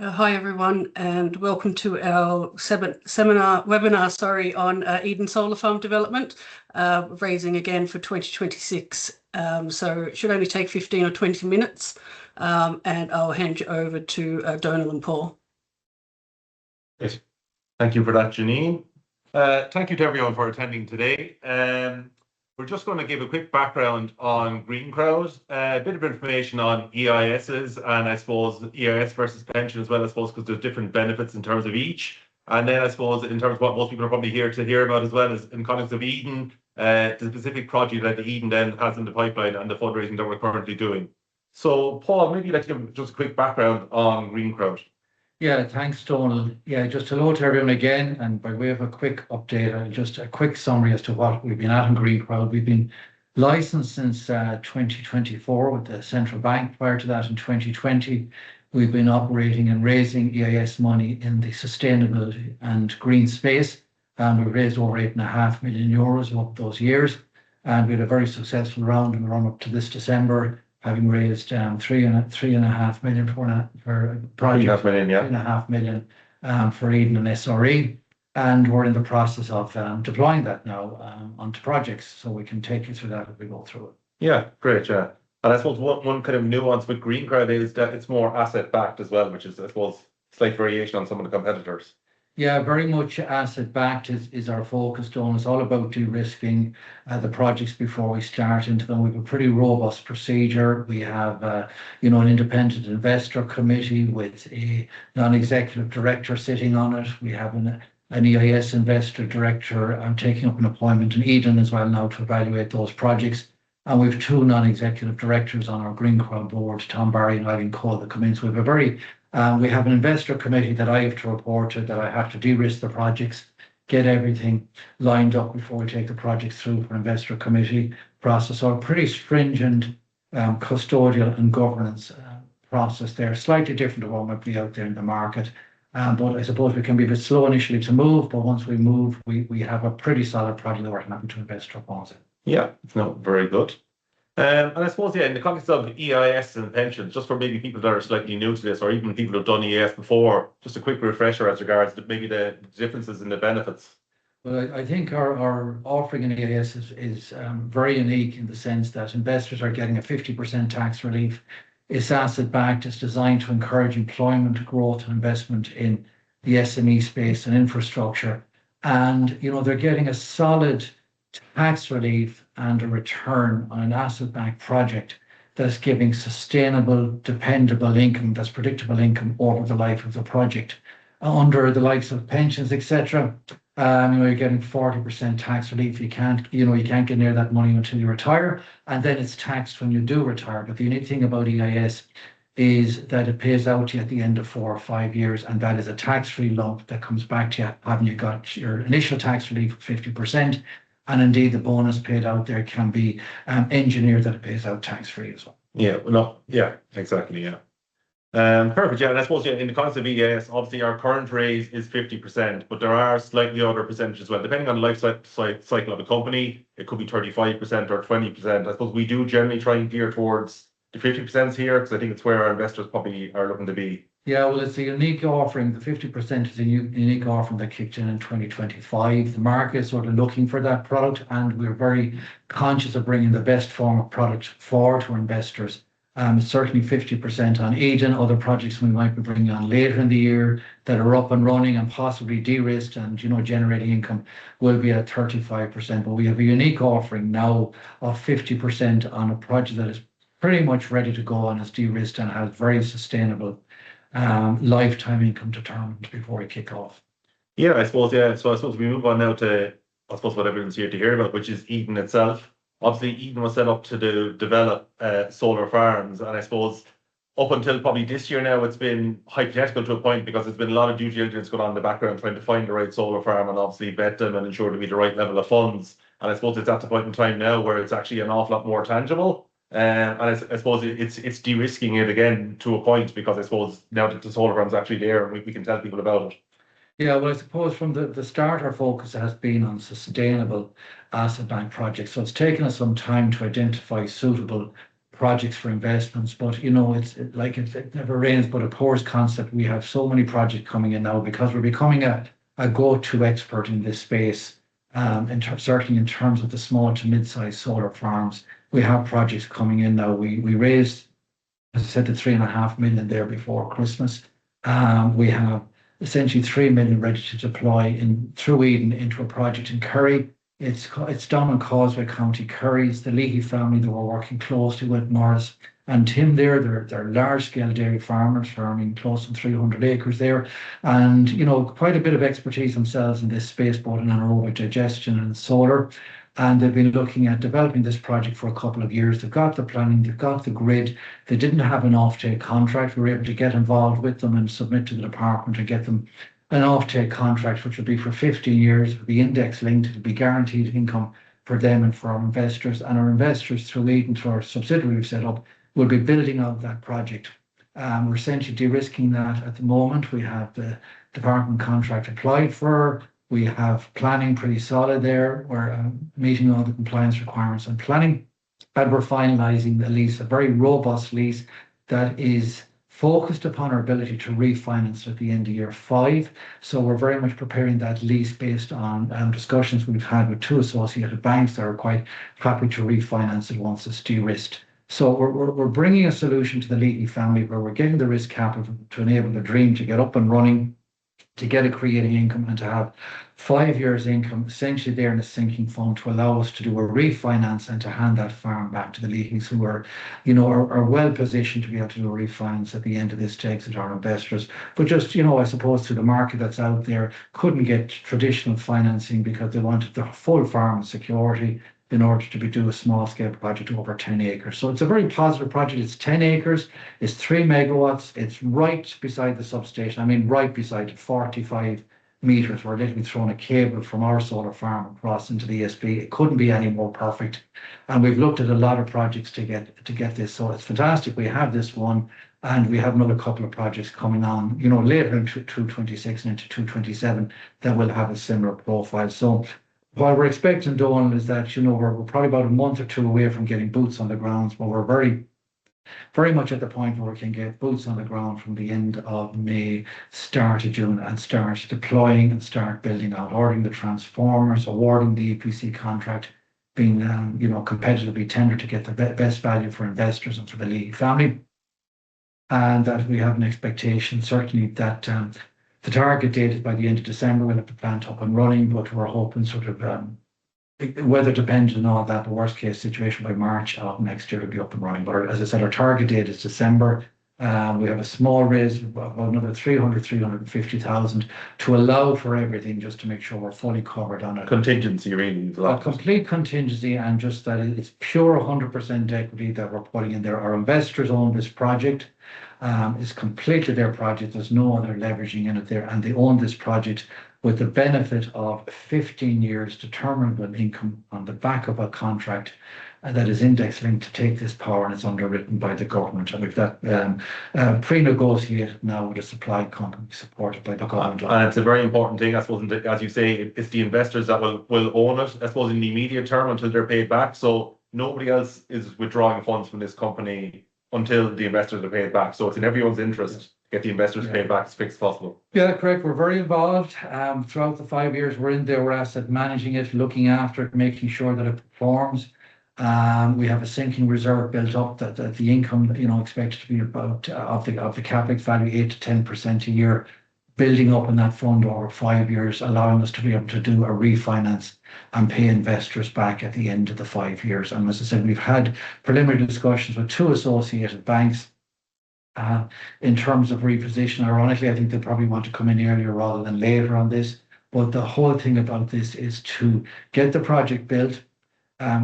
Hi everyone, and welcome to our webinar on Eden Solar Farm development, raising again for 2026. So it should only take 15 or 20 minutes, and I'll hand you over to Donal and Paul. Yes. Thank you for that, Janine. Thank you to everyone for attending today. We're just going to give a quick background on GreenCrowd, a bit of information on EISs, and I suppose EIS versus pension as well, I suppose, because there's different benefits in terms of each. And then I suppose in terms of what most people are probably here to hear about as well is in context of Eden, the specific project that the Eden then has in the pipeline and the fundraising that we're currently doing. So Paul, maybe let's give just a quick background on GreenCrowd. Yeah, thanks, Donal. Yeah, just hello to everyone again. And by way of a quick update, just a quick summary as to what we've been at in GreenCrowd. We've been licensed since 2024 with the central bank. Prior to that, in 2020, we've been operating and raising EIS money in the sustainability and green space. And we've raised over €8.5 million over those years. And we had a very successful round in the run up to this December, having raised $3.5 million for a project. $3.5 million for Eden and SRE. And we're in the process of deploying that now onto projects, so we can take you through that as we go through it. Yeah, great, yeah. And I suppose one kind of nuance with GreenCrowd is that it's more asset backed as well, which is, I suppose, slight variation on some of the competitors. Yeah, very much asset backed is our focus, Don. It's all about de-risking the projects before we start into them. We have a pretty robust procedure. We have, an independent investor committee with a non-executive director sitting on it. We have an EIS investor director taking up an appointment in Eden as well now to evaluate those projects. And we have two non-executive directors on our GreenCrowd board, Tom Barry and Eileen Cole, that come in. So we have an investor committee that I have to report to, that I have to de-risk the projects, get everything lined up before we take the projects through for investor committee process. So a pretty stringent custodial and governance process there, slightly different to what might be out there in the market. But I suppose we can be a bit slow initially to move, but once we move, we have a pretty solid project that we're happy to invest upon it. Yeah, no, very good. And I suppose, yeah, in the context of EIS and pensions, just for maybe people that are slightly new to this, or even people who've done EIS before, just a quick refresher as regards to maybe the differences in the benefits. Well, I think our offering in EIS is very unique in the sense that investors are getting a 50% tax relief. It's asset backed. It's designed to encourage employment, growth, and investment in the SME space and infrastructure. And, they're getting a solid tax relief and a return on an asset-backed project that's giving sustainable, dependable income, that's predictable income over the life of the project. Under the likes of pensions, etc., you're getting 40% tax relief. You can't get near that money until you retire, and then it's taxed when you do retire. But the unique thing about EIS is that it pays out to you at the end of 4 or 5 years, and that is a tax-free lump that comes back to you, having you got your initial tax relief of 50%. And indeed, the bonus paid out there can be engineered that it pays out tax-free as well. Yeah, well, no, yeah, exactly, yeah. Perfect, yeah, and I suppose, yeah, in the context of EIS, obviously our current raise is 50%, but there are slightly other percentages as well. Depending on the life cycle of a company, it could be 35% or 20%. I suppose we do generally try and gear towards the 50% here, because I think it's where our investors probably are looking to be. Yeah, well, it's a unique offering. The 50% is a unique offering that kicked in 2025. The market is sort of looking for that product, and we're very conscious of bringing the best form of product forward to our investors. Certainly 50% on Eden. Other projects we might be bringing on later in the year that are up and running and possibly de-risked and generating income will be at 35%. But we have a unique offering now of 50% on a project that is pretty much ready to go and is de-risked and has very sustainable lifetime income determined before we kick off. Yeah, I suppose, yeah. So I suppose we move on now to, I suppose, what everyone's here to hear about, which is Eden itself. Obviously, Eden was set up to develop solar farms, and I suppose up until probably this year now, it's been hypothetical to a point, because there's been a lot of due diligence going on in the background trying to find the right solar farm and obviously vet them and ensure to be the right level of funds. And I suppose it's at the point in time now where it's actually an awful lot more tangible. And I suppose it's de-risking it again to a point, because I suppose now that the solar farm is actually there and we can tell people about it. Yeah, well, I suppose from the start, our focus has been on sustainable asset bank projects. So it's taken us some time to identify suitable projects for investments, but you know, it never rains but it pours concept. We have so many projects coming in now because we're becoming a go-to expert in this space. Certainly in terms of the small to mid-sized solar farms, we have projects coming in now. We raised, as I said, the 3.5 million there before Christmas. We have essentially 3 million ready to deploy through Eden into a project in Kerry. It's down in Causeway County, Kerry. It's the Leahy family that we're working closely with, Morris and Tim there. They're large-scale dairy farmers farming close to 300 acres there. And, you know, quite a bit of expertise themselves in this space, both in anaerobic digestion and solar. And they've been looking at developing this project for a couple of years. They've got the planning, they've got the grid. They didn't have an offtake contract. We were able to get involved with them and submit to the department to get them an offtake contract, which will be for 15 years. It will be index linked. It will be guaranteed income for them and for our investors. And our investors, through Eden, through our subsidiary we've set up, will be building out that project. We're essentially de-risking that at the moment. We have the department contract applied for. We have planning pretty solid there. We're meeting all the compliance requirements on planning. And we're finalising the lease, a very robust lease that is focused upon our ability to refinance at the end of year 5. So we're very much preparing that lease based on discussions we've had with 2 associated banks that are quite happy to refinance it once it's de-risked. So we're bringing a solution to the Leahy family where we're getting the risk capital to enable the dream to get up and running, to get a creating income and to have 5 years income essentially there in a sinking fund to allow us to do a refinance and to hand that farm back to the Leahys, who are, you know, are well positioned to be able to do a refinance at the end of this to exit our investors. But just, you know, I suppose to the market that's out there, couldn't get traditional financing because they wanted the full farm security in order to do a small scale project over 10 acres. So it's a very positive project. It's 10 acres, it's 3 megawatts, it's right beside the substation. I mean, right beside it, 45 meters. We're literally throwing a cable from our solar farm across into the ESB. It couldn't be any more perfect. And we've looked at a lot of projects to get this. So it's fantastic. We have this one and we have another couple of projects coming on, you know, later into 2026 and into 2027 that will have a similar profile. So what we're expecting, Donald, is that, you know, we're probably about a month or 2 away from getting boots on the ground, but we're very, very much at the point where we can get boots on the ground from the end of May, start of June, and start deploying and start building out, ordering the transformers, awarding the EPC contract, being, you know, competitively tendered to get the best value for investors and for the Leahy family. And that we have an expectation, certainly, that the target date is by the end of December. We'll have the plant up and running, but we're hoping sort of weather dependent and all that, the worst case situation by March of next year will be up and running. But as I said, our target date is December. We have a small raise of another 350,000 to allow for everything, just to make sure we're fully covered on it. Contingency, really. A complete contingency, and just that it's pure 100% equity that we're putting in there. Our investors own this project. It's completely their project. There's no other leveraging in it there, and they own this project with the benefit of 15 years determinable income on the back of a contract that is index linked to take this power, and it's underwritten by the government. And we've that pre-negotiated now with a supply company supported by the government. And it's a very important thing, I suppose, as you say, it's the investors that will own it, I suppose, in the immediate term until they're paid back. So nobody else is withdrawing funds from this company until the investors are paid back. So it's in everyone's interest to get the investors paid back as quick as possible. Yeah, correct. We're very involved. Throughout the 5 years we're in there, we're asset managing it, looking after it, making sure that it performs. We have a sinking reserve built up that the income, you know, expected to be about of the capex value 8 to 10% a year, building up in that fund over 5 years, allowing us to be able to do a refinance and pay investors back at the end of the 5 years. And as I said, we've had preliminary discussions with 2 associated banks in terms of reposition. Ironically, I think they probably want to come in earlier rather than later on this. But the whole thing about this is to get the project built,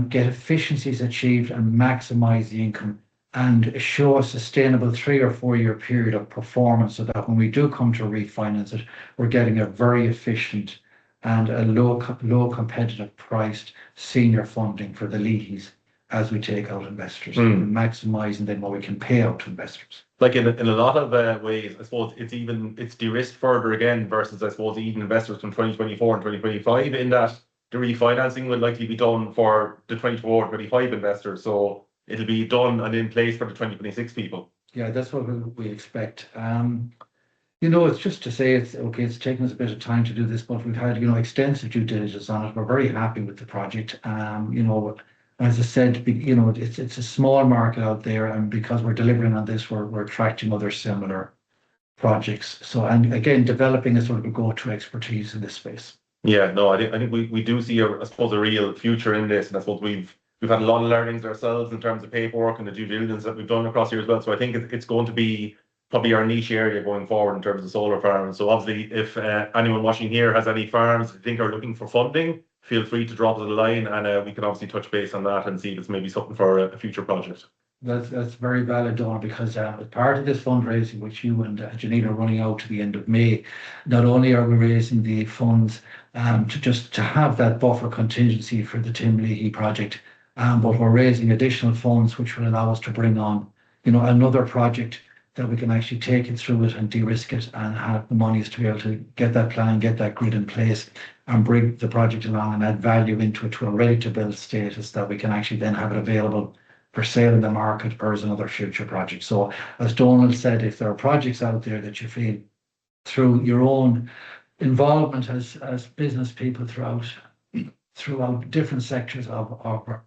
get efficiencies achieved and maximize the income, and show a sustainable 3 or 4 year period of performance, so that when we do come to refinance it, we're getting a very efficient and a low competitive priced senior funding for the Leahys as we take out investors, maximising then what we can pay out to investors. Like in a lot of ways, I suppose it's de-risked further again versus, I suppose, Eden investors from 2024 and 2025, in that the refinancing will likely be done for the 24-25 investors. So it'll be done and in place for the 2026 people. Yeah, that's what we expect. You know, it's just to say it's okay. It's taken us a bit of time to do this, but we've had, you know, extensive due diligence on it. We're very happy with the project. You know, as I said, you know, it's a small market out there, and because we're delivering on this, we're attracting other similar projects. So, and again, developing a sort of a go-to expertise in this space. Yeah, no, I think we do see I suppose a real future in this, and I suppose we've had a lot of learnings ourselves in terms of paperwork and the due diligence that we've done across here as well. So I think it's going to be probably our niche area going forward in terms of solar farms. So obviously, if anyone watching here has any farms they think are looking for funding, feel free to drop us a line, and we can obviously touch base on that and see if it's maybe something for a future project. That's very valid, Donald, because as part of this fundraising, which you and Janine are running out to the end of May, not only are we raising the funds to have that buffer contingency for the Tim Leahy project, but we're raising additional funds which will allow us to bring on, you know, another project that we can actually take it through it and de-risk it and have the monies to be able to get that plan, get that grid in place and bring the project along and add value into it to a ready to build status that we can actually then have it available for sale in the market or as another future project. So as Donald said, if there are projects out there that you feel through your own involvement as business people throughout different sectors of our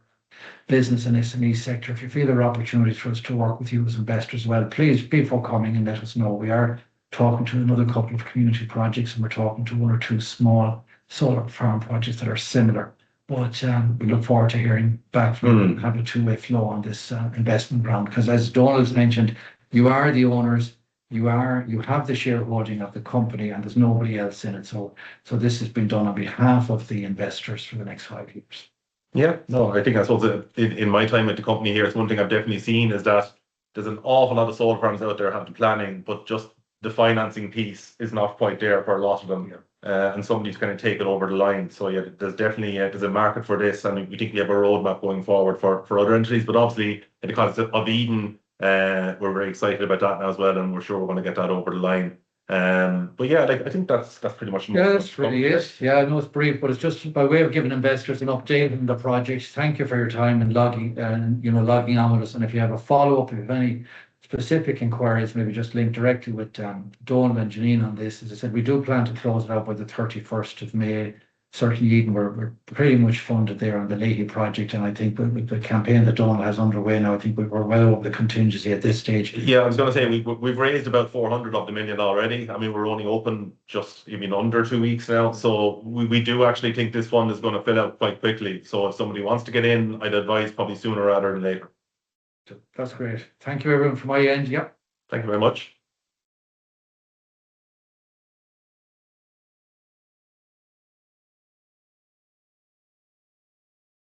business and SME sector, if you feel there are opportunities for us to work with you as investors as well, please be forthcoming and let us know. We are talking to another couple of community projects and we're talking to one or two small solar farm projects that are similar. But we look forward to hearing back from you and have a two-way flow on this investment round. Because as Donald's mentioned, you are the owners, you have the shareholding of the company and there's nobody else in it. So this has been done on behalf of the investors for the next 5 years. Yeah, no, I think I suppose in my time at the company here, it's one thing I've definitely seen is that there's an awful lot of solar farms out there have the planning, but just the financing piece is not quite there for a lot of them. And somebody's kind of take it over the line. So yeah, there's definitely there's a market for this, and we think we have a roadmap going forward for other entities. But obviously, in the concept of Eden, we're very excited about that now as well, and we're sure we're going to get that over the line. But yeah, like I think that's pretty much. Yeah, that's really it. Yeah, I know it's brief, but it's just by way of giving investors an update on the project. Thank you for your time and logging on with us. And if you have a follow up, if you have any specific inquiries, maybe just link directly with Donald and Janine on this. As I said, we do plan to close it out by the 31st of May. Certainly, Eden, we're pretty much funded there on the Leahy project, and I think with the campaign that Donald has underway now, I think we're well over the contingency at this stage. Yeah, I was going to say we've raised about 400 of the million already. I mean, we're only open just even under 2 weeks now, so we do actually think this fund is going to fill out quite quickly. So if somebody wants to get in, I'd advise probably sooner rather than later. That's great. Thank you, everyone, from my end. Yep. Thank you very much.